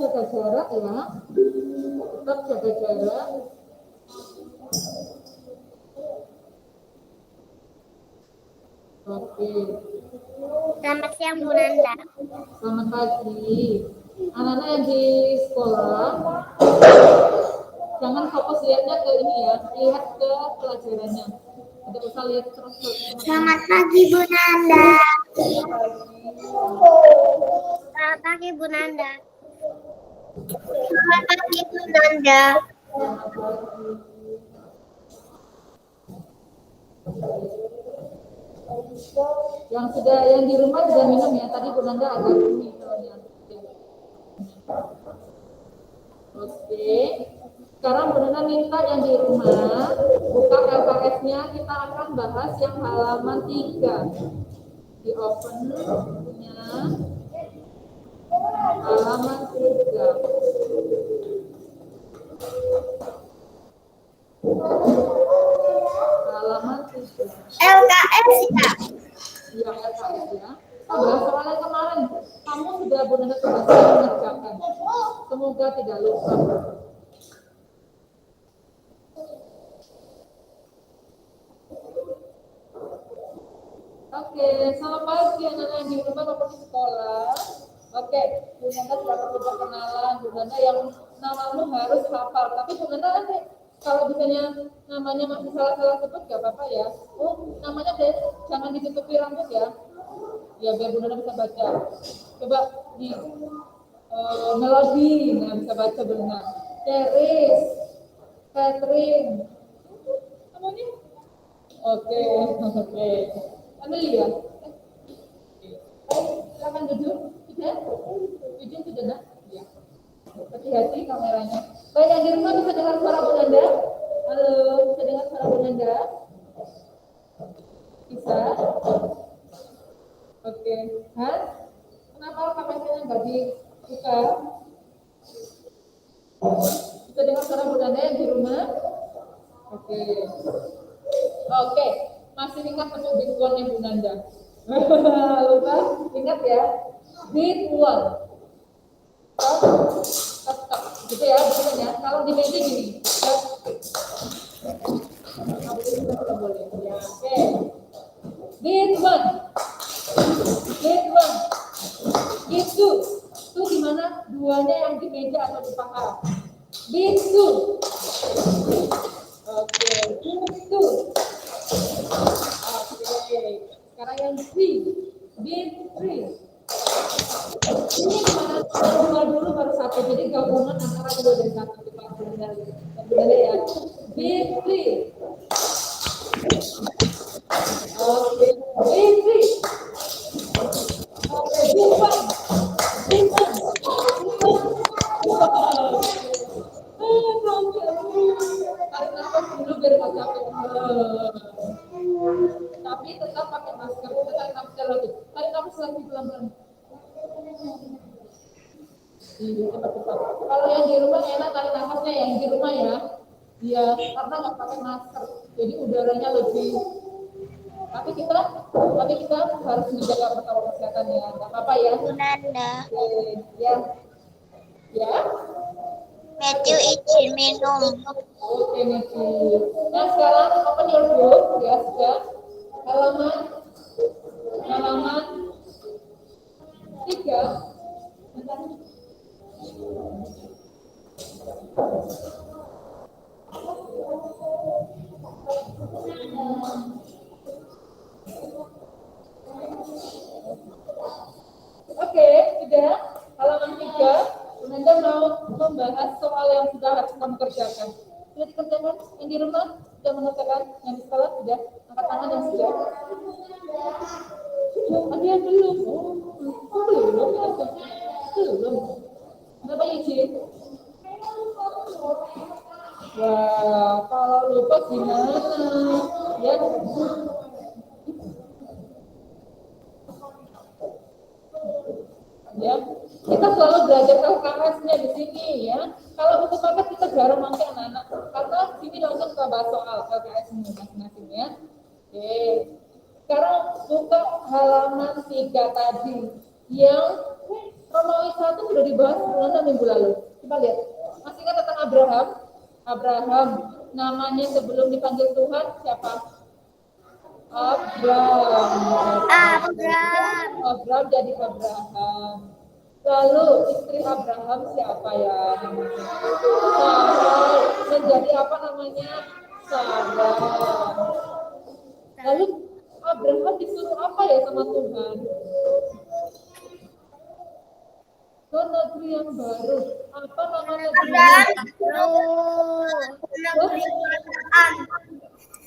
jaga jarak ya. Tetap jaga jarak. Oke. Selamat siang Bu Nanda. Selamat pagi. Anak-anak yang di sekolah, jangan fokus lihatnya ke ini ya, lihat ke pelajarannya. Tidak usah lihat terus. Selamat pagi Bu Nanda. Selamat pagi Bu Nanda. Selamat pagi Bu Nanda. Yang di rumah sudah minum ya. Tadi Bu Nanda agak ini soalnya. Oke. Sekarang Bu Nanda minta yang di rumah buka LKS-nya, kita akan bahas yang halaman 3. Di open punya halaman 3. Halaman 3. LKS ya. Iya, LKS ya. Bahas soal yang kemarin, kamu sudah Bu Nanda tugasnya mengerjakan. Semoga tidak lupa. Oke, selamat pagi anak-anak yang di rumah maupun di sekolah. Oke, Bu Nanda sudah perlu perkenalan. Bu Nanda yang namamu harus hafal. Tapi Bu Nanda nanti kalau misalnya namanya masih salah-salah sebut gak apa-apa ya. Oh, namanya deh, jangan ditutupi rambut ya. Ya biar Bu Nanda bisa baca. Coba di melodi, nah bisa baca benar. Ceris, Catherine, namanya? Oke. Amelia. Silakan duduk. Sudah? Sudah dah? Ya. Hati-hati kameranya. Baik, yang di rumah bisa dengar suara Bu Nanda? Halo, bisa dengar suara Bu Nanda? Bisa? Oke. Has? Kenapa kameranya nggak dibuka? Bisa dengar suara Bu Nanda yang di rumah? Oke. Oke. Masih ingat temu big one-nya Bu Nanda? Lupa? Ingat ya? Big one. Stop. Gitu ya, bukan ya. Kalau di meja gini. Boleh. Ya, oke. Big one. Big two. Itu gimana? Duanya yang di meja atau di paha. Big two. Oke. Big two. Oke. Sekarang yang three. Big three. Ini gimana? Dua dulu baru satu. Jadi gabungan antara dua dan satu. Benar ya. Big three. Oke. Big three. Oke. Big one. Big one. Tarik nafas dulu biar nggak capek. Tapi tetap pakai masker. Kita tarik nafas lagi. Tarik nafas lagi pelan-pelan. Kalau yang di rumah enak tarik nafasnya yang di rumah ya. Iya, karena nggak pakai masker, jadi udaranya lebih. Tapi kita harus menjaga protokol kesehatan ya. Nggak apa-apa ya. Bu Nanda. Ya. Ya. Matthew izin minum. Oke, Matthew. Nah, sekarang open your book ya sudah. Halaman 3. Oke, sudah halaman 3. Anda mau membahas soal yang sudah harus kamu kerjakan. Sudah dikerjakan yang di rumah? Sudah mengerjakan yang di sekolah? Sudah? Angkat tangan yang sudah. Ada yang belum? Belum. Kenapa izin? Wah, kalau lupa gimana? Ya. Ya, kita selalu belajar LKS-nya di sini ya. Kalau buku paket kita jarang pakai anak-anak, karena sini langsung kita bahas soal LKS-nya masing-masing ya. Oke, sekarang buka halaman 3 tadi. Yang Romawi 1 sudah dibahas minggu lalu. Coba lihat. Masih ingat tentang Abraham? Abraham. Namanya sebelum dipanggil Tuhan siapa? Abram. Abram jadi Abraham. Lalu istri Abraham siapa ya? Sarah. Menjadi apa namanya? Sarah. Lalu Abraham disuruh apa ya sama Tuhan? Ke negeri yang baru. Apa nama negerinya?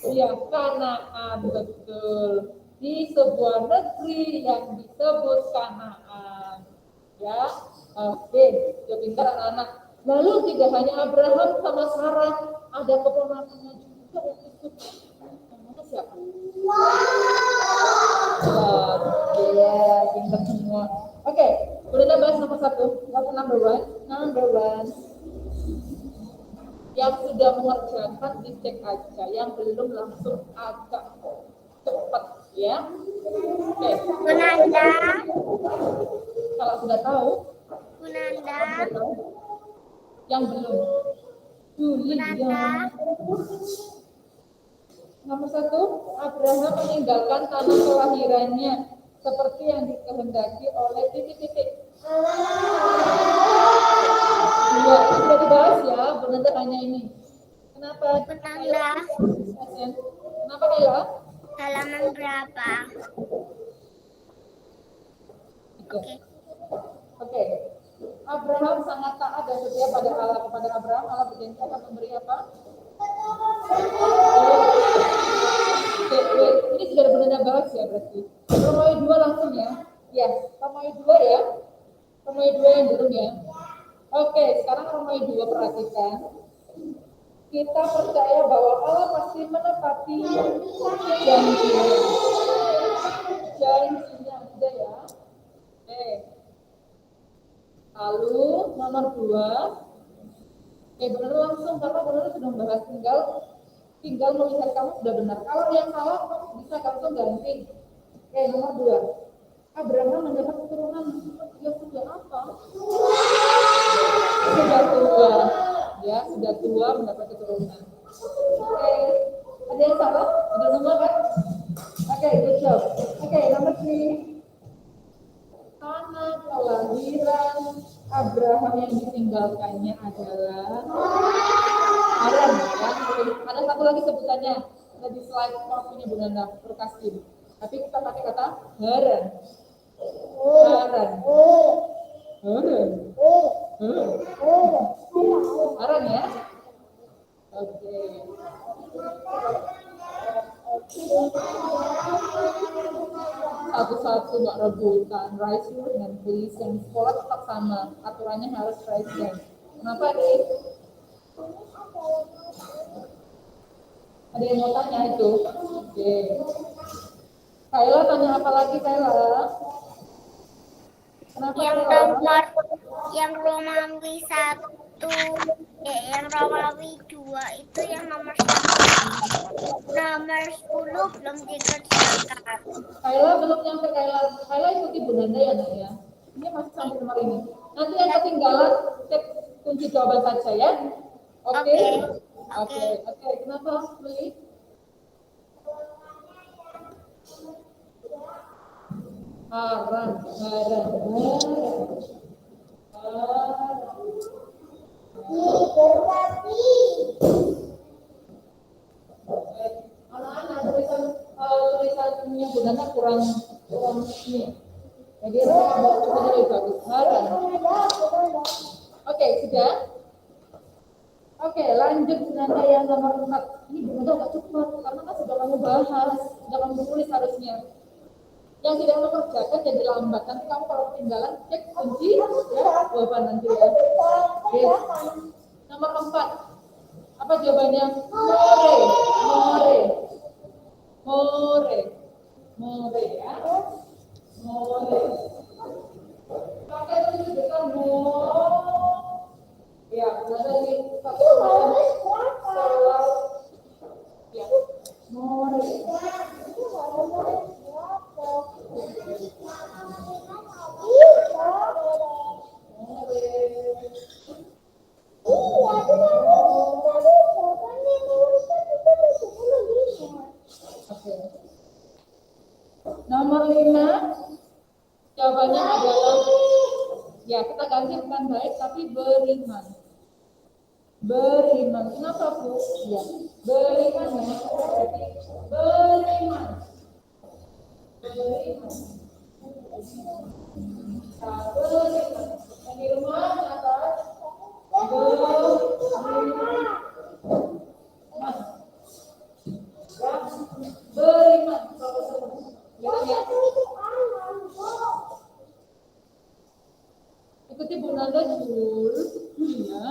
Iya, Kanaan, betul. Di sebuah negeri yang disebut Kanaan. Ya, oke, sudah pintar anak-anak. Lalu tidak hanya Abraham sama Sarah, ada keponakannya juga waktu itu. Namanya siapa? Iya, pintar semua. Oke, udah bahas nomor 1. Number one. Yang sudah mengerjakan dicek aja, yang belum langsung agak cepat ya. Oke. Kunanda. Kalau sudah tahu. Kunanda. Yang belum. Julia. Nomor 1, Abraham meninggalkan tanah kelahirannya seperti yang dikehendaki oleh titik-titik. Iya, sudah dibahas ya, benar hanya ini. Kenapa? Kunanda. Kenapa Kayla? Halaman berapa? Oke. Abraham sangat taat dan setia pada Allah. Kepada Abraham, Allah berjanji akan memberi apa? Ini sudah benar bahas ya berarti. Romawi 2 langsung ya. Ya, Romawi 2 ya. Romawi 2 yang belum ya. Oke, sekarang Romawi 2 perhatikan. Kita percaya bahwa Allah pasti menepati janjinya. Janjinya ada ya. Oke. Lalu nomor 2. Benar langsung karena benar sudah membahas tinggal melihat kamu sudah benar. Kalau yang salah kamu bisa langsung ganti. Nomor 2. Abraham mendapat keturunan. Ya sudah apa? Sudah tua. Ya, sudah tua mendapat keturunan. Oke. Ada yang salah? Sudah semua kan? Oke, good job. Oke, nomor 3. Tanah kelahiran Abraham yang ditinggalkannya adalah Haran ya. Ada satu lagi sebutannya di slide punya Bu Nanda Perkaskim. Tapi kita pakai kata Haran. Haran ya. Oke. Satu-satu nggak rebutan. Raise your hand please. Yang sekolah tetap sama. Aturannya harus raise hand. Kenapa nih? Ada yang mau tanya itu? Oke. Kayla tanya apa lagi Kayla? Kenapa yang Romawi 1, yang Romawi 2 itu yang nomor 1. Nomor 10 belum dikerjakan. Kayla belum nyampe Kayla ikuti Bu Nanda ya Nak ya. Ini masih sampai nomor ini. Nanti yang ketinggalan cek kunci jawaban saja ya. Oke. Kenapa Lili? Haran. Anak-anak tulisannya Bu Nanda kurang ini. Jadi coba lebih bagus. Haran. Oke, sudah. Oke, lanjut Bu Nanda yang nomor 4. Ini Bu Nanda agak cepat karena kan sudah kamu bahas, sudah kamu tulis harusnya. Yang tidak mengerjakan jadi lambat. Nanti kamu kalau ketinggalan cek kunci ya jawaban nanti ya. Yes. Nomor 4. Apa jawabannya? More ya. More. Pakai tunjukkan more. Ya, ada di satu solar. Ya. More. Oke. Nomor 5, jawabannya adalah, ya kita ganti bukan baik tapi beriman. Beriman. Kenapa Bu? Ya, beriman ya. Beriman. Beriman. Nah, beriman. Yang di rumah atas. Beriman. Ya, beriman. Ya. Ikuti Bu Nanda dulu. Iya,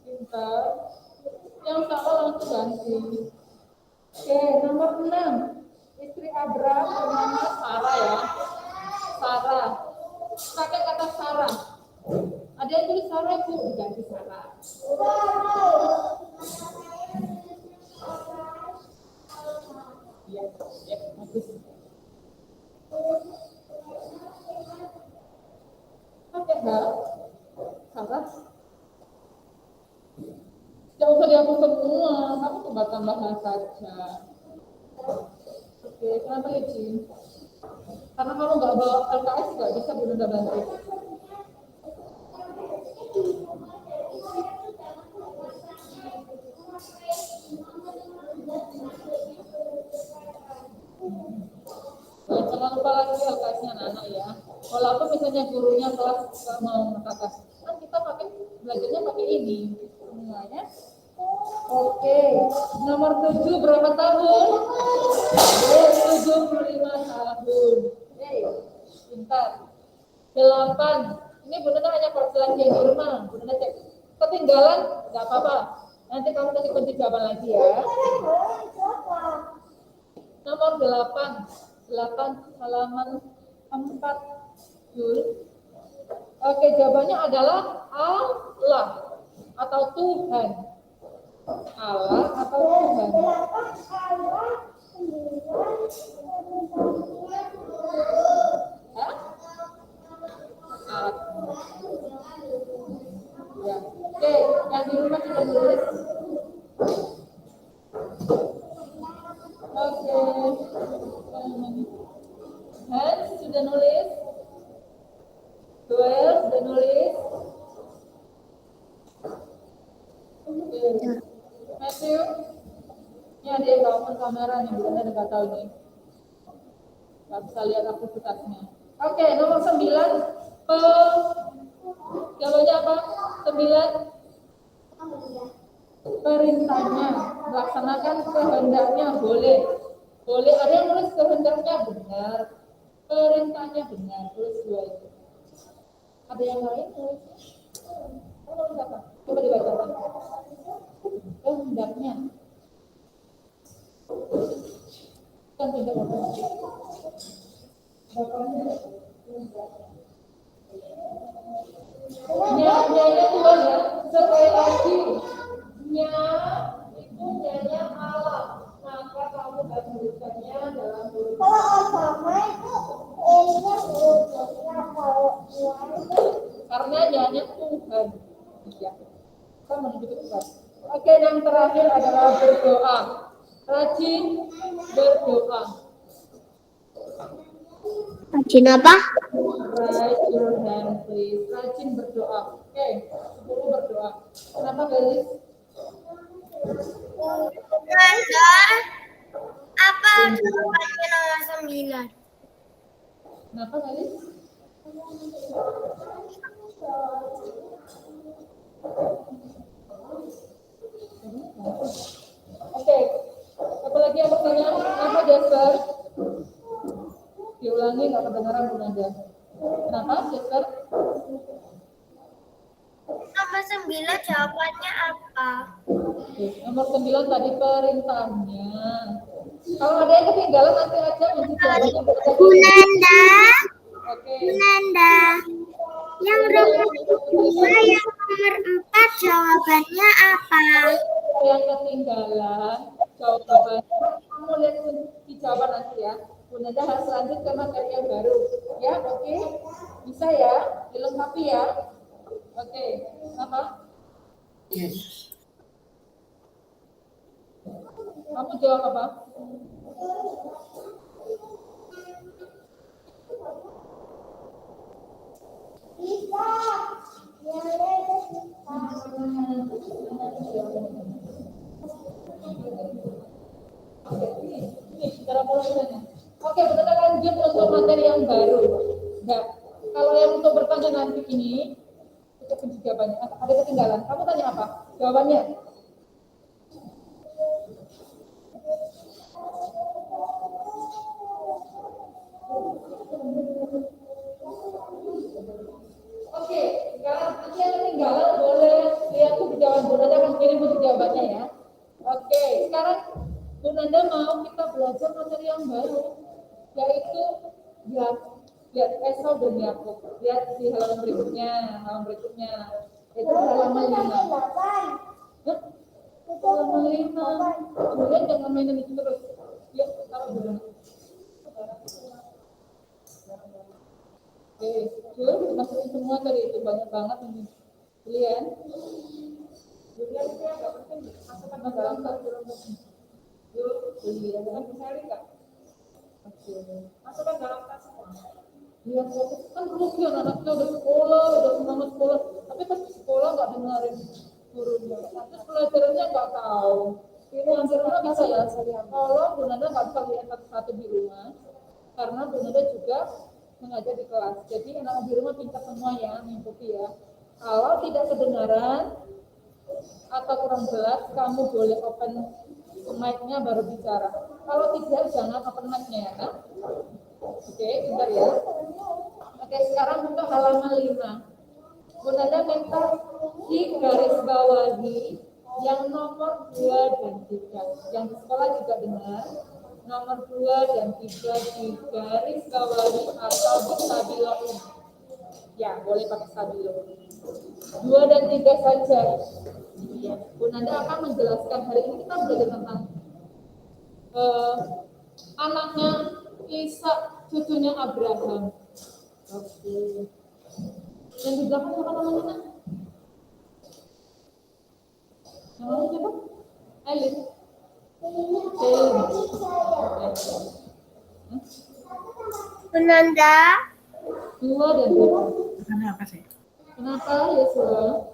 pintar. Yang salah langsung ganti. Oke, nomor 6. Istri Abraham bernama Sarah ya. Sarah. Pakai kata Sarah. Ada yang tulis Sarah Bu, diganti Sarah. Iya, ya, bagus. Oke, Sarah. Jangan usah dihapus semua, kamu coba tambahkan saja. Oke, kenapa ya, Cin? Karena kalau nggak bawa LKS nggak bisa Bu Nanda bantu. Jangan lupa lagi LKS-nya anak-anak ya. Walaupun misalnya gurunya kelas nggak mau mengatakan, kan kita belajarnya pakai ini semuanya. Oke, nomor 7 berapa tahun? 75 tahun. Pintar. 8. Ini Bu Nanda hanya perselagi yang di rumah. Bu Nanda cek. Ketinggalan, nggak apa-apa. Nanti kamu kasih kunci jawaban lagi ya. Nomor 8. 8 halaman 4. Oke, jawabannya adalah Allah atau Tuhan. Allah atau Tuhan. Hah? Ya. Oke, yang di rumah sudah nulis. Oke. Hans sudah nulis. Joel sudah nulis. Oke. Matthew. Ini ada yang open kamera nih, bukan ada nggak tahu nih. Nggak bisa lihat aktivitasnya. Oke, nomor 9. Jawabannya apa? 9. Perintahnya, melaksanakan kehendaknya boleh. Boleh, ada yang nulis kehendaknya benar. Perintahnya benar, tulis 2 itu. Ada yang lain nulisnya? Kamu nulis apa? Coba dibacakan. Kehendaknya. Kan tidak apa-apa. Bapaknya. Nyanya Tuhan ya, sekali lagi. Nya itu nyanya Allah. Maka kamu harus menuliskannya dalam huruf. Kalau agama itu ini hurufnya kalau Karena nyanya Tuhan. Ya. Kita menuju ke Tuhan. Oke, yang terakhir adalah berdoa. Rajin berdoa. Rajin apa? Raise your hand, please. Rajin berdoa. Oke, 10 berdoa. Kenapa, guys? Nanda, apa jawabannya nomor 9? Kenapa, guys? Oke, apalagi yang pertanyaan? Kenapa, Jasper? Diulangi, nggak kedengaran Bu Nanda. Kenapa, Jasper? Nomor 9 jawabannya apa? Oke, nomor 9 tadi perintahnya. Kalau ada yang ketinggalan nanti aja kunci jawabannya. Bu Nanda, Oke. Bu Nanda, yang nomor 2 yang nomor 4 jawabannya apa? Yang ketinggalan jawabannya kamu lihat kunci jawaban nanti ya. Bu Nanda harus lanjut ke materi yang baru. Ya, oke. Bisa ya? Dilengkapi ya. Oke. Apa? Yes. Kamu jawab apa? Ini cara pemilihannya. Oke, kita lanjut untuk materi yang baru. Nah, kalau yang untuk bertanya nanti ini, itu kunci jawabannya. Ada ketinggalan. Kamu tanya apa? Jawabannya. Oke, sekarang nanti yang ketinggalan boleh lihat tuh jawaban Bu Nanda akan kirim untuk jawabannya ya. Oke, sekarang Bu Nanda mau kita belajar materi yang baru, yaitu ya, lihat Esau dan Yakub. Lihat di halaman berikutnya, itu halaman 5. Halaman 5. Kemudian jangan mainin itu terus. Ya, taruh dulu. Oke, Jul, masukin semua tadi itu banyak banget ini. Julian. Julian itu yang nggak penting, masukkan ke dalam tas Julian. Julian, bisa nggak? Oke, masukkan dalam tas semua. Dia fokus kan rugi anaknya udah sekolah, udah semangat sekolah, tapi pas sekolah nggak dengerin gurunya. Terus pelajarannya nggak tahu. Ini yang di rumah bisa ya. Kalau Bu Nanda nggak bisa lihat satu-satu di rumah, karena Bu Nanda juga mengajar di kelas. Jadi anak di rumah pintar semua ya, mengikuti ya. Kalau tidak kedengaran atau kurang jelas, kamu boleh open mic-nya baru bicara. Kalau tidak, jangan open mic-nya ya. Oke, bentar ya. Oke, sekarang buka halaman 5. Bu Nanda minta di garis bawahi yang nomor 2 dan 3. Yang di sekolah juga dengar. Nomor 2 dan 3 di garis bawahi atau di stabilo ini. Ya, boleh pakai stabilo. 2 dan 3 saja. Ya, Bu Nanda akan menjelaskan hari ini kita belajar tentang anaknya Ishak, cucunya Abraham. Oke. Yang di belakang siapa namanya? Namanya siapa? Elin. Penanda. 2 dan 3. Kenapa sih? Kenapa Yesua?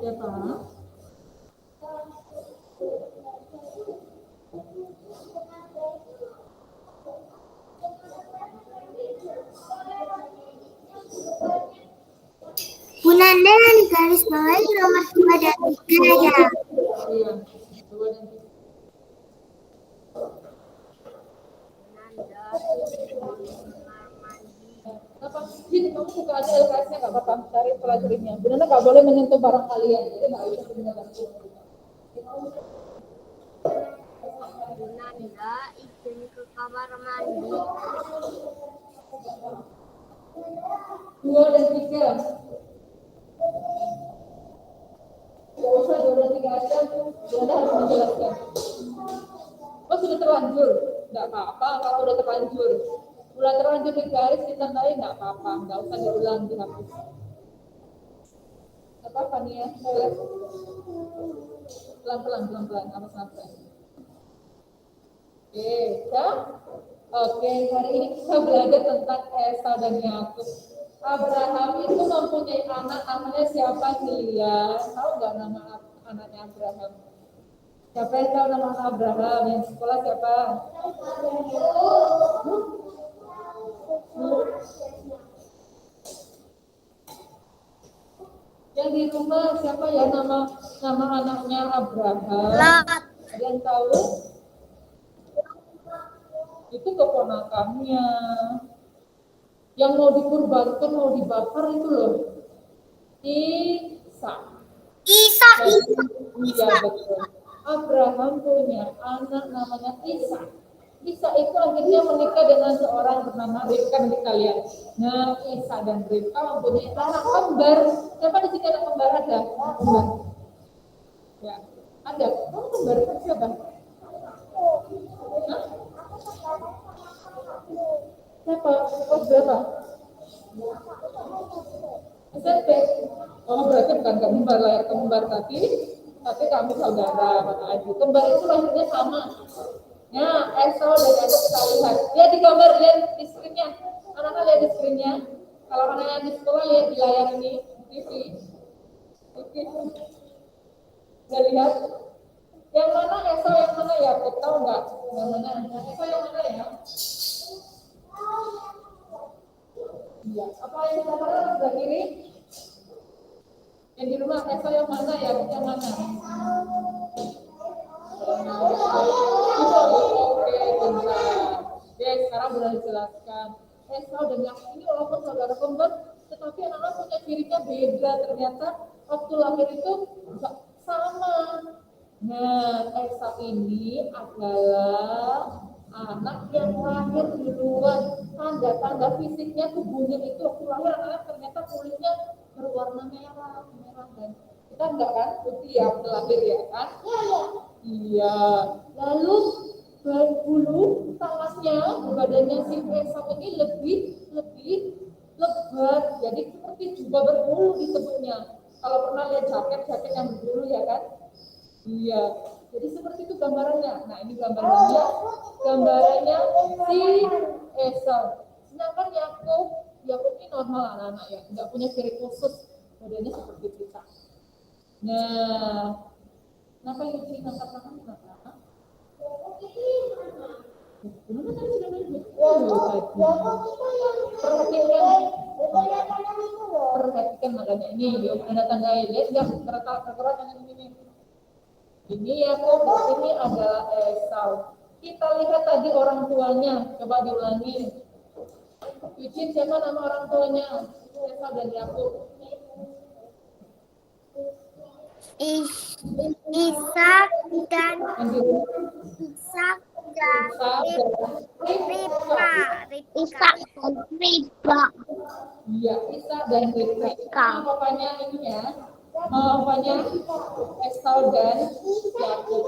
Siapa? Bu Nanda yang di garis bawahi nomor 2 dan 3 ya. Iya, 2 dan 3. Apa? Jadi kamu buka aja LKS-nya nggak apa-apa, cari pelajarinya. Benar nggak boleh menyentuh barang kalian, jadi nggak bisa digunakan. Bu Nanda izin ke kamar mandi. 2 dan 3. Nggak usah 2 dan 3 aja, Anda harus menjelaskan. Oh sudah terlanjur, nggak apa-apa kalau udah terlanjur. Udah terlanjur di garis ditandai nggak apa-apa, nggak usah diulang dihapus. Apa apa nih ya? Pelan-pelan, nafas. Oke, ya. Oke, hari ini kita belajar tentang Esau dan Yakub. Abraham itu mempunyai anak namanya siapa Julia? Tahu nggak nama anaknya Abraham? Siapa yang tahu nama Abraham? Yang sekolah siapa? Yang di rumah siapa ya nama anaknya Abraham? Ada yang tahu? Itu keponakannya. Yang mau dikurbankan, mau dibakar itu loh. Ishak. Iya betul. Abraham punya anak namanya Ishak. Ishak itu akhirnya menikah dengan seorang bernama Ribka di kalian. Nah, Ishak dan Ribka mempunyai anak kembar. Siapa di sini anak kembar ada? Kembar. Ya, ada. Kamu kembar itu siapa? Siapa? Kelas berapa? SMP. Oh berarti bukan kembar, layar kembar tapi kami saudara kakak adik. Kembar itu lahirnya sama. Ya, Esau dan Yakob kita lihat. Lihat di gambar, lihat di screen-nya. Anak-anak lihat di screen-nya. Kalau anak-anak di sekolah lihat di layar ini, TV. TV. Udah lihat? Yang mana Esau, yang mana Yakob? Tahu nggak? Yang mana? Esau yang mana ya? Iya. Apa yang kita tahu sebelah kiri? Yang di rumah Esau yang mana? Yakob yang mana? Oke, bentar. Oke, sekarang sudah dijelaskan. Esau dan Yakob ini walaupun saudara kembar, tetapi anak-anak punya cirinya beda. Ternyata waktu lahir itu nggak sama. Nah, Esau ini adalah anak yang lahir duluan. Tanda-tanda fisiknya tubuhnya itu waktu lahir anak ternyata kulitnya berwarna merah, dan kita enggak kan putih ya waktu lahir ya kan? Iya. Lalu bulu tangannya, badannya si Esau ini lebih lebat, jadi seperti jubah berbulu disebutnya. Kalau pernah lihat jaket yang berbulu ya kan? Iya. Jadi seperti itu gambarannya. Nah ini gambarannya si Esau. Sedangkan Yakob ini normal anak-anak ya, nggak punya ciri khusus, badannya seperti kita. Nah, kenapa yang di angkat tangan kenapa? Kenapa tadi sudah nanya? Perhatikan makanya ini ada tanda lihat nggak terkerat dengan ini. Ini Yakob, ini adalah Esau. Kita lihat tadi orang tuanya, coba diulangi. Eugene, siapa nama orang tuanya? Esau dan Yakob. Ishak dan Ribka. Iya, Ishak dan Ribka. Bapaknya ini ya. Bapaknya Esau dan Yakob.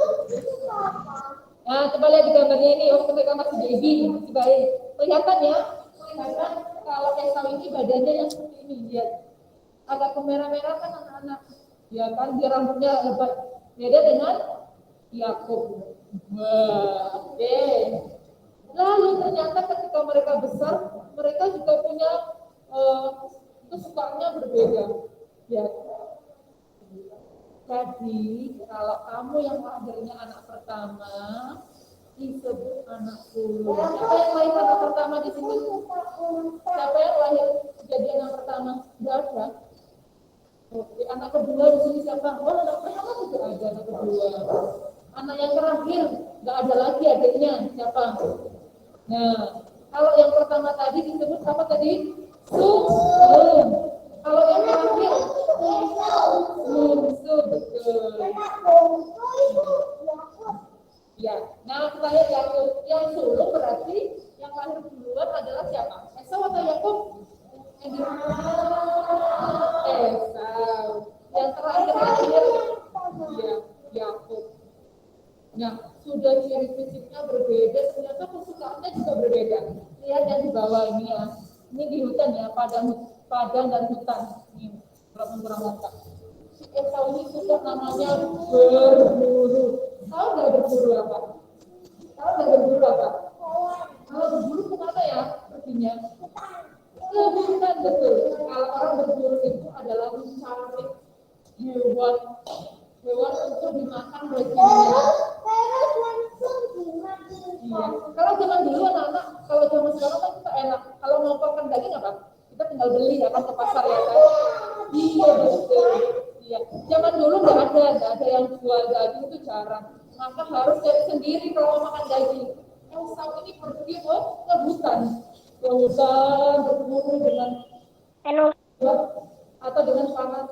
Nah, coba lihat di gambarnya ini, waktu mereka masih baby, masih bayi. Kelihatan ya, kalau Esau ini badannya yang seperti ini, lihat. Agak kemerah-merah kan anak-anak. Ya kan, dia rambutnya lebat. Beda dengan Yakob. Oke. Lalu ternyata ketika mereka besar, mereka juga punya kesukaannya berbeda. Ya. Jadi kalau kamu yang lahirnya anak pertama disebut anak sulung. Siapa yang lahir anak pertama di sini? Siapa yang lahir jadi anak pertama? Tidak ada. Oke, anak kedua di sini siapa? Oh, anak pertama juga ada anak kedua. Anak yang terakhir nggak ada lagi adiknya. Siapa? Nah, kalau yang pertama tadi disebut apa tadi? Sulung. Kalau yang terakhir bungsu, betul. Ya, nah kita lihat yang sulung berarti yang lahir duluan adalah siapa? Esau atau Yakob? Esau. Yang terakhir lahir ya Yakob. Nah, sudah ciri fisiknya berbeda, ternyata kesukaannya juga berbeda. Lihat yang di bawah ini ya. Ini di hutan ya, padang dan hutan. Ini kurang lengkap. Si Esau ini suka namanya berburu. Tahu nggak berburu apa? Kalau berburu kemana ya perginya? Ke hutan, betul. Kalau orang berburu itu adalah mencari hewan untuk dimakan dagingnya. Iya. Kalau zaman dulu anak-anak, kalau zaman sekarang kan kita enak. Kalau mau makan daging apa? Kita tinggal beli ya kan ke pasar ya kan. Iya betul. Iya. Zaman dulu nggak ada yang jual daging itu jarang. Maka harus cari sendiri kalau mau makan daging. Esau ini pergi ke hutan, berburu dengan atau dengan panah.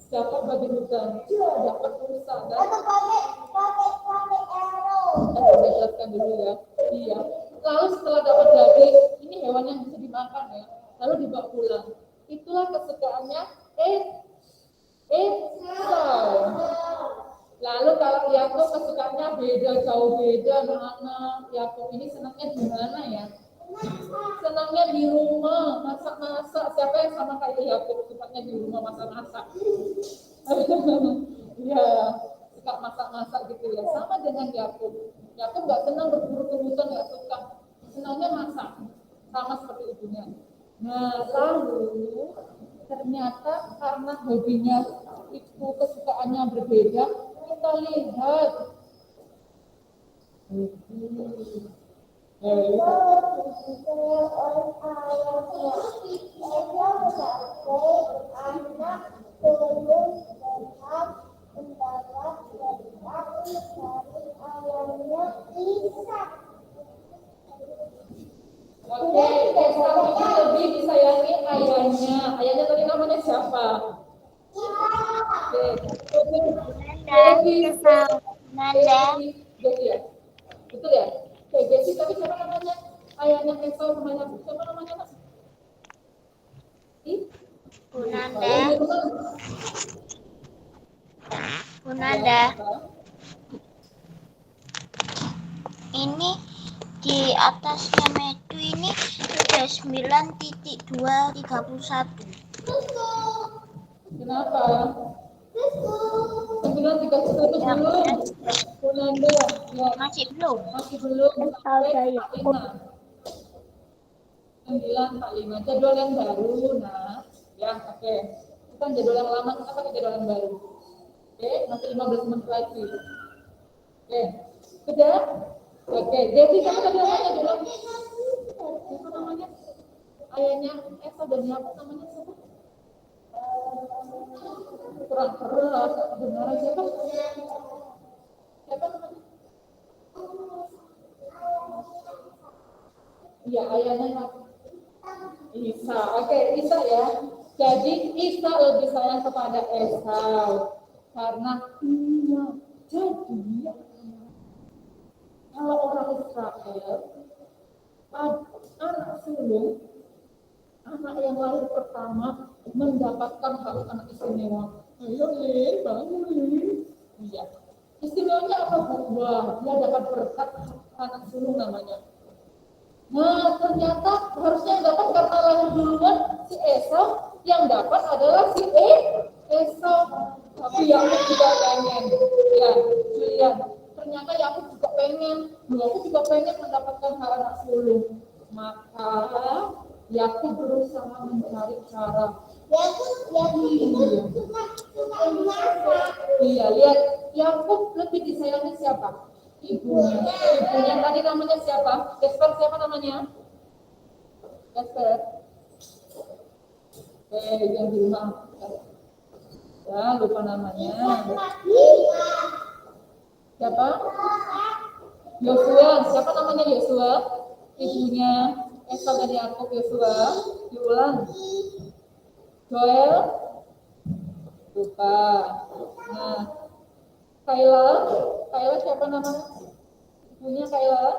Dapat bagi hutan, dapat rusa dan saya jelaskan dulu ya. Iya. Lalu setelah dapat daging, ini hewan yang bisa dimakan ya. Lalu dibawa pulang. Itulah kesukaannya Esau. Lalu kalau Yakob kesukaannya beda, jauh beda. Anak-anak Yakob ini senangnya di mana ya? Senangnya di rumah, masak-masak. Siapa yang sama kayak Yakub, sukanya di rumah masak-masak? Iya, suka masak-masak gitu ya. Sama dengan Yakub. Yakub nggak senang berburu-buruan, nggak suka. Senangnya masak, sama seperti ibunya. Nah, lalu ternyata karena hobinya itu kesukaannya berbeda, kita lihat. Oke, Esau itu lebih disayangi ayahnya. Ayahnya tadi namanya siapa? Oke, Nanda. Jesse ya? Betul ya? Oke, Jesse tapi siapa namanya? Ayahnya Esau namanya siapa namanya? Mas? Bunanda. Bunanda. Ini di atasnya Medu ini sudah 9.231. Kenapa? 9.31 belum. Bunanda, ya. Masih belum. Masih belum. Sampai 9.45. Jadwal yang baru, nah. Ya, oke. Kita jadwal yang lama, kita pakai jadwal yang baru. Oke, masih 15 menit lagi. Oke, sudah? Oke, jadi kamu tadi namanya dulu. Siapa namanya? Ayahnya Esa dan Yakub namanya siapa? Kurang keras, benar siapa? Siapa namanya? Iya, ayahnya Yakub. Isa, oke, Isa ya. Jadi Isa lebih sayang kepada Esau karena jadi kalau orang Israel anak sulung, anak yang lahir pertama mendapatkan hak anak istimewa. Ayo Lin, bangun Lin. Iya. Istimewanya apa? Wah, dia dapat berkat anak sulung namanya. Nah, ternyata harusnya yang dapat karena lahir duluan si Esau, yang dapat adalah si Esau. Tapi Yakub juga pengen. Ya, lihat. Ternyata Yakub juga pengen. Aku juga pengen mendapatkan hak anak sulung. Maka Yakub berusaha mencari cara. Iya, lihat. Yakub lebih disayangi siapa? Ibunya. Ibunya tadi namanya siapa? Desper siapa namanya? Desper. Yang di rumah. Ya, lupa namanya. Siapa? Yosua. Siapa namanya Yosua? Ibunya Esau dan Yakub. Yosua. Diulang. Joel. Lupa. Nah, Kayla siapa namanya? Ibunya Kayla?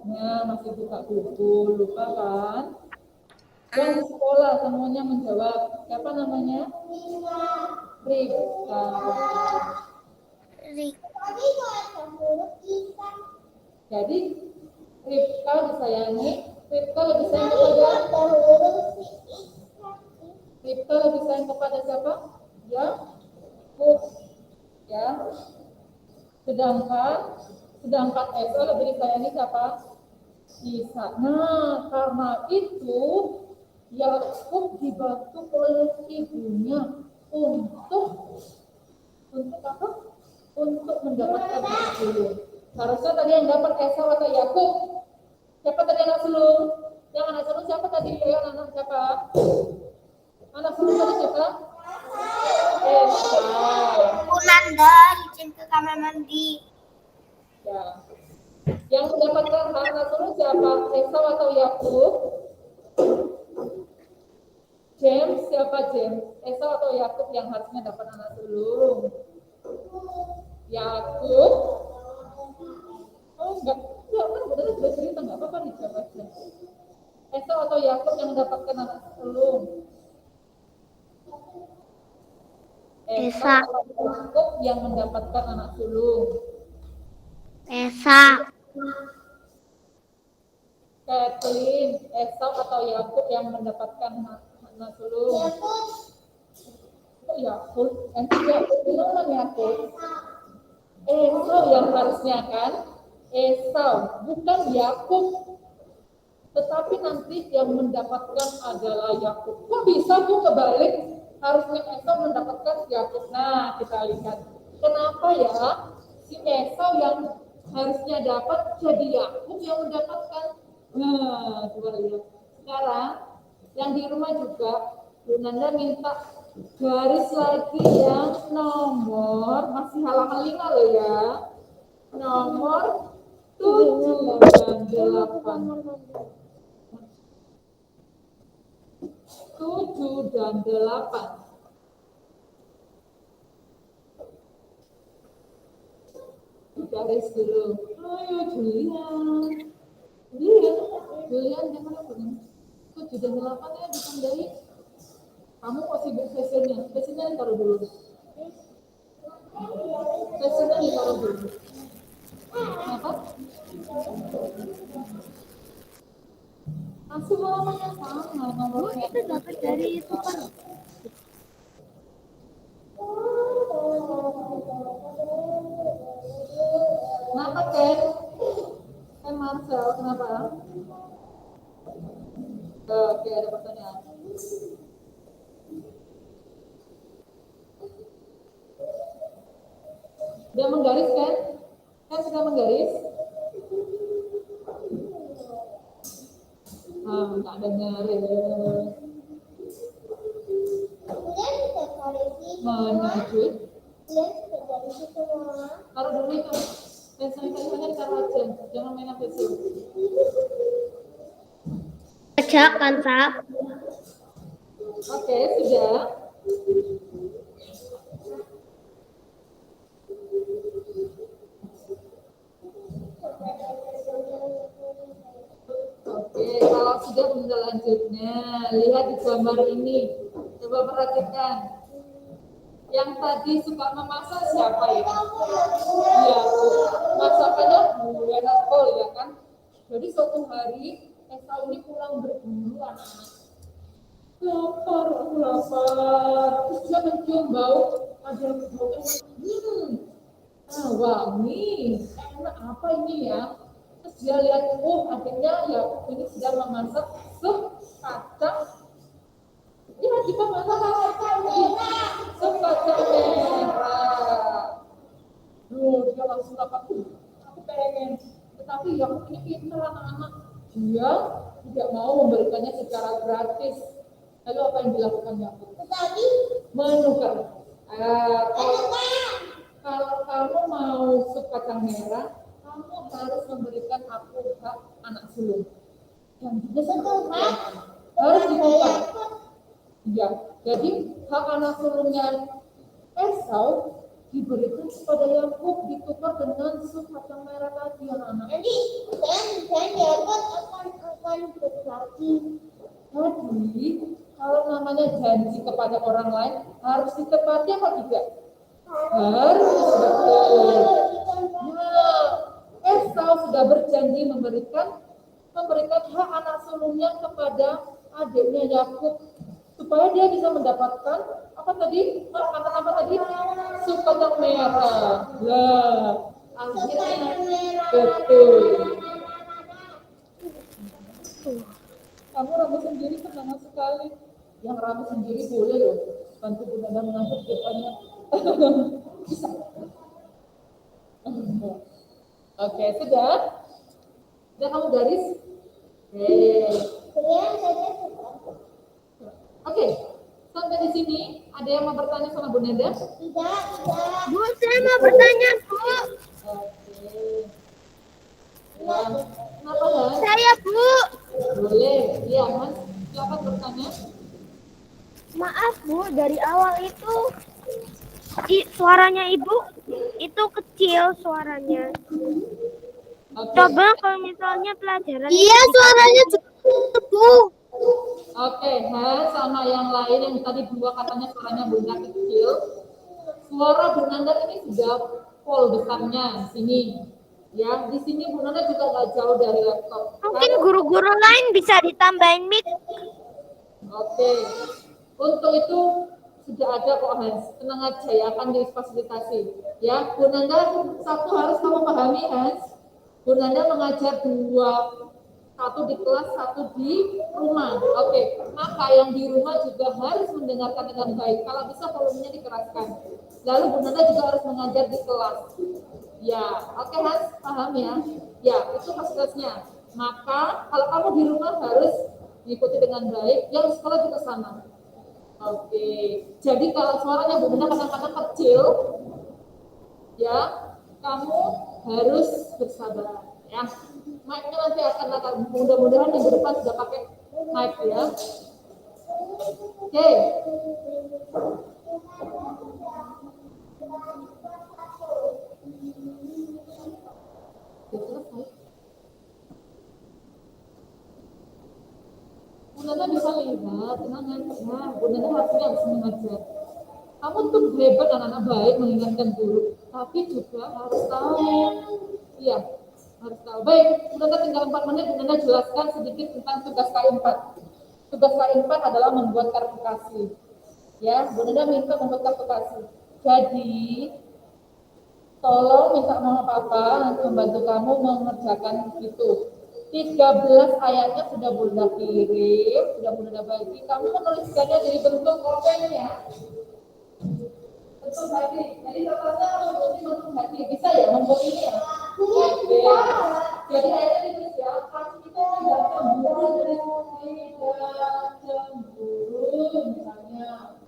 Nah, masih buka buku, lupa kan? Dan di sekolah semuanya menjawab. Siapa namanya? Rika. Jadi Rika disayangi. Rika lebih sayang kepada Rika lebih sayang kepada siapa? Yakub. Ya. Sedangkan Esau lebih disayangi siapa? Isa. Nah, karena itu Yakub dibantu oleh ibunya untuk apa? Untuk mendapatkan anak sulung. Harusnya tadi yang dapat Esau atau Yakub. Siapa tadi anak sulung? Yang anak sulung siapa tadi? Anak siapa? Anak sulung tadi siapa? Esau. Bunanda, izin ke kamar mandi. Ya. Yang mendapatkan hak anak sulung siapa? Esau atau Yakub? James, siapa James? Esau atau Yakub yang harusnya dapat anak sulung? Yakub. Oh enggak kan benar sudah cerita, enggak apa-apa dijawab aja. Esau atau Yakub yang mendapatkan anak sulung? Esau atau Yakub yang mendapatkan anak sulung? Esa. Kathleen, Esau atau Yakub yang mendapatkan anak sulung? Yakub, Yakub bilang Yakub. Esau yang harusnya kan? Esau, bukan Yakub. Tetapi nanti yang mendapatkan adalah Yakub. Kok bisa Bu kebalik? Harusnya Esau mendapatkan Yakub. Nah, kita lihat. Kenapa ya si Esau yang harusnya dapat jadi Yakub yang mendapatkan? Nah, coba lihat. Sekarang yang di rumah juga Bu Nanda minta garis lagi yang nomor masih halaman 5 loh ya. Nomor 7 dan 8. 7 dan 8. Garis dulu. Ayo Julian. Julian jangan apa nih? 7 dan 8 ya ditandai. Kamu masih fashionnya. Fashionnya ditaruh dulu. Fashionnya ditaruh dulu. Apa? Masih halamannya sama nomornya. Itu dapat dari itu kan. Kenapa Ken? Ken Marcel, kenapa? Oke, ada pertanyaan. Sudah menggaris kan? Kan sudah menggaris? Tak dengerin. Mana Jun? Taruh dulu itu. Pensilnya taruh aja. Jangan main pensil. Aja kan, Sap? Oke, sudah. Oke, kalau sudah selanjutnya, lihat di gambar ini. Coba perhatikan. Yang tadi suka memasak siapa ya? Iya, masakannya enak kol ya kan? Jadi suatu hari Esau ini pulang berburu anak-anak. Lapar, aku lapar. Terus dia mencium bau, ada bau wangi. Enak apa ini ya? Terus dia lihat, akhirnya ya ini sedang memasak sup kacang. Ya, kita masak sup kacang merah. Dia langsung dapat, aku pengen. Tetapi yang ini pintar anak-anak. Dia tidak mau memberikannya secara gratis. Lalu apa yang dilakukan Yakub? Menukar. Kalau kamu mau sup kacang merah, kamu harus memberikan aku hak anak sulung. Dan juga harus ditukar. Ya, jadi hak anak sulungnya Esau diberikan kepada Yakub ditukar dengan sup kacang merah tadi anak-anak. Jadi Yakub akan berbagi. Jadi kalau namanya janji kepada orang lain harus ditepati apa tidak? Harus, betul. Nah, Esau sudah berjanji memberikan hak anak sulungnya kepada adiknya Yakub supaya dia bisa mendapatkan apa tadi? Makan apa tadi? Sup kacang merah. Lah, akhirnya betul. Kamu rambut sendiri senang sekali. Yang rambut sendiri boleh loh. Bantu Bunda mengangkat depannya. Bisa. Oke, sudah? Sudah kamu garis? Oke, sampai di sini ada yang mau bertanya sama Bu Neda? Tidak. Bu, saya mau bertanya, Bu. Oke. Kenapa Mas? Saya, Bu. Boleh, iya Mas. Silakan bertanya. Maaf, Bu, dari awal itu suaranya Ibu itu kecil suaranya. Oke. Coba kalau misalnya pelajaran. Iya, suaranya cukup, Bu. Oke, sama yang lain yang tadi dua katanya suaranya Bunda kecil. Suara Bu Nanda ini sudah pol besarnya sini. Ya, di sini Bu Nana juga nggak jauh dari laptop. Mungkin guru-guru lain bisa ditambahin mic. Oke, untuk itu sudah ada kok Hans, tenang aja ya, akan difasilitasi. Ya, Bu Nanda satu harus kamu pahami Hans, Bu Nanda mengajar dua, satu di kelas, satu di rumah. Oke, maka yang di rumah juga harus mendengarkan dengan baik. Kalau bisa volumenya dikeraskan. Lalu Bu Nanda juga harus mengajar di kelas. Ya, oke Hans, paham ya? Ya, itu fasilitasnya. Maka kalau kamu di rumah harus diikuti dengan baik, yang di sekolah juga sama. Oke, jadi kalau suaranya Bu Nanda kadang-kadang kecil, ya, kamu harus bersabar, ya. Mic-nya nanti akan mudah-mudahan minggu depan sudah pakai mic ya. Oke. Bu Nana bisa lihat, tenang aja. Bu Nana hatinya harus mengajar. Kamu tuh hebat, anak-anak baik mengingatkan guru, tapi juga harus tahu. Iya, harus tahu. Baik, Bu Nana tinggal 4 menit, Bu Nana jelaskan sedikit tentang tugas K4. Tugas K4 adalah membuat klarifikasi. Ya, Bu Nana minta membuat klarifikasi. Jadi, tolong minta maaf Papa nanti membantu kamu mengerjakan itu. 13 ayatnya sudah Bu Nana kirim, sudah Bu Nana bagi. Kamu menuliskannya dari bentuk komen ya. Bentuk hati. Jadi katanya bentuk hati. Bisa ya membuat ini ya? Oke. Jadi ayatnya ditulis ya. Pasti kita tidak cemburu dari tidak cemburu misalnya.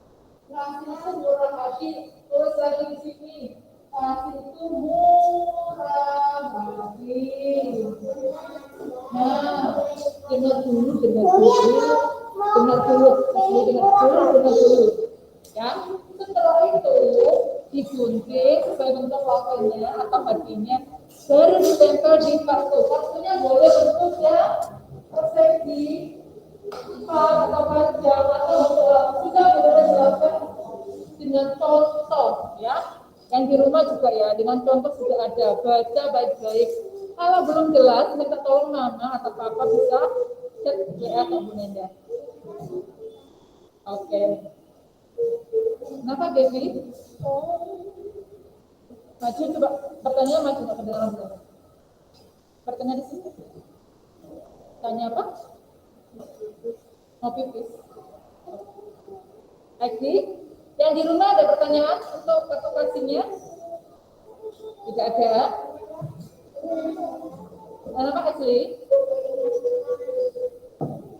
Kasih itu murah hati. Terus lagi di sini. Kasih itu murah hati. Nah, dengar dulu. Ya, setelah itu digunting sesuai bentuk lawannya atau hatinya, baru ditempel di kartu. Kartunya boleh bentuk ya persegi, atau panjang atau sudah boleh jelaskan dengan contoh ya. Yang di rumah juga ya, dengan contoh sudah ada. Baca baik-baik. Kalau belum jelas, minta tolong mama atau papa bisa chat WA atau Bu Nanda. Oke. Kenapa baby? Maju coba, pertanyaan maju ke dalam belakang. Pertanyaan di sini. Tanya apa? Mau pipis. Lagi? Yang di rumah ada pertanyaan untuk klarifikasinya? Tidak ada. Kenapa Asli?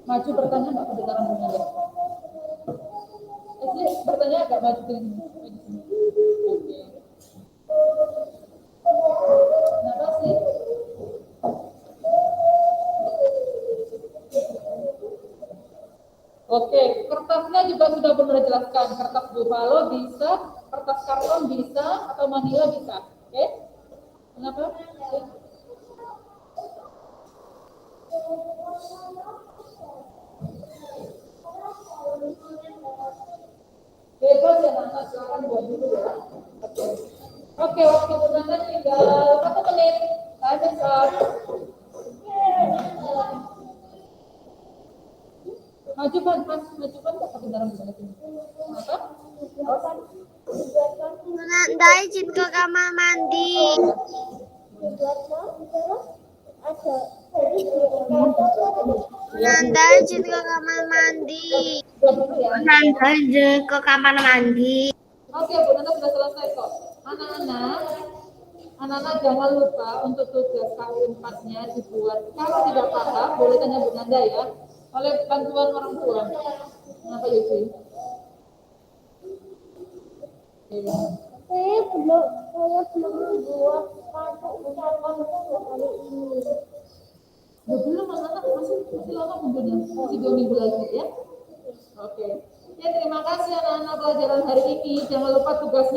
Maju pertanyaan nggak kedengaran Bu Nanda. Asli bertanya agak maju ke sini. Oke. Kenapa sih? Oke, kertasnya juga sudah benar jelaskan. Kertas buffalo bisa, kertas karton bisa, atau manila bisa. Oke? Kenapa? Bebas ya, Nana, silakan buat dulu ya. Oke, waktu Bu Nana tinggal 1 menit. Time is up. Maju kan, kok pakai dalam Bu Nana sini. Apa? Bu Nanda izin ke kamar mandi. Bu Nanda izin ke kamar mandi. Nanda izin ke kamar mandi. Oke, Bu Nana sudah selesai kok. Anak-anak jangan lupa untuk tugas K4-nya dibuat. Kalau tidak paham, boleh tanya Bu Nanda ya. Oleh bantuan orang tua. Kenapa Yusi? Saya belum membuat kartu ucapan hari ini. Belum anak-anak masih lama minggunya, masih 2 minggu lagi ya. Oke. Ya, terima kasih anak-anak pelajaran hari ini. Jangan lupa tugasnya.